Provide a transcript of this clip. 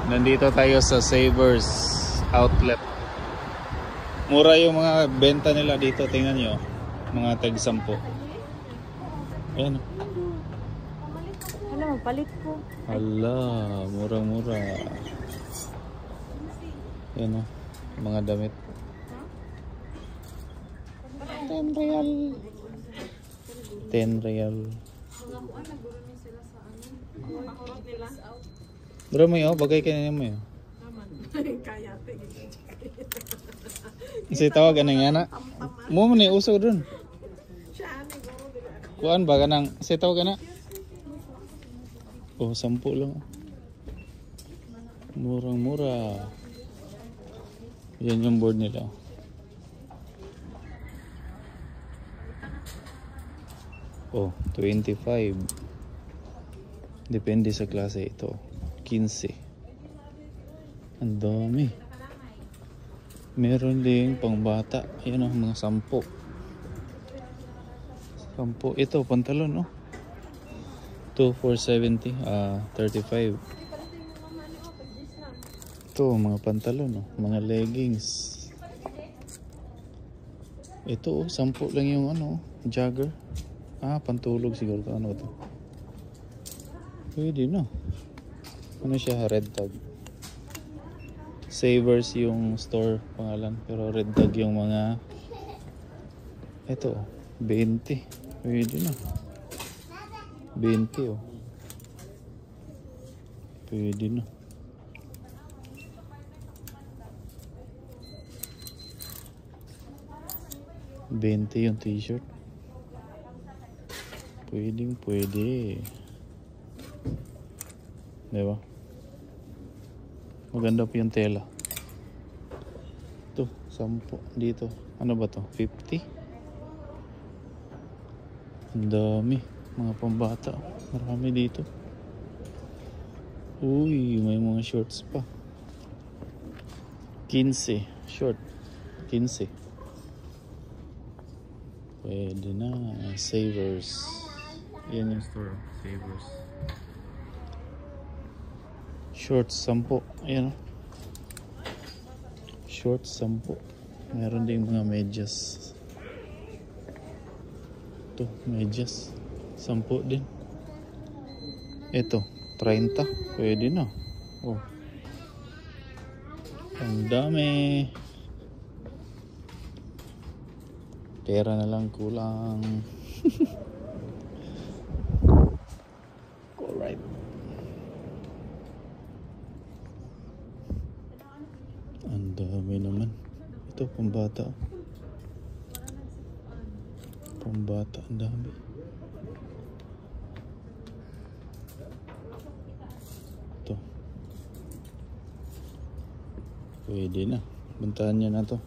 Nandito tayo sa Savers Outlet. Mura yung mga benta nila dito. Tingnan nyo. Mga tag-10. Ayan. Ano, palit ko. Hala, murang-mura. Ayan o. Mga damit. 10 real. 10 real. Bro mo yun, bagay ka na mo yun. Kasi tawag ka na nga na. Mo ni uso dun. Kuan ba ka nang, kasi tawag ka na. Oh, 10 lang. Murang-mura. Yan yung board nila. Oh, 25. Depende sa klase ito. 15. Ang dami. Meron ding pangbata. Ayan o, mga 10. 10. Ito, pantalon, no? 2 for 70. 35. Ito, mga pantalon, no? Mga leggings. Ito, 10 lang yung ano, jogger. Pantulog siguro. Ano ito? Pwede, no? Ano siya, red tag. Savers yung store pangalan, pero red tag yung mga ito, 20. Pwede na. 20 oh. Pwede na. $20 yung t-shirt. Pwede. Diba? Maganda po yung tela. Ito, 10 dito. Ano ba to? 50? Ang dami. Mga pambata. Marami dito. Uy, may mga shorts pa. 15. Short. 15. Pwede na. Savers. Yan yung store. Savers. Shorts 10. Ayan o. Shorts 10. Meron din mga medyas. Ito, medyas 10 din. Ito, 30. Pwede na. Oh. Ang dami. Pera na lang kulang. Alright. Ang dami naman. Ito, pambata. Pambata, ang dami. Ito. Pwede na. Bantahan niya na to.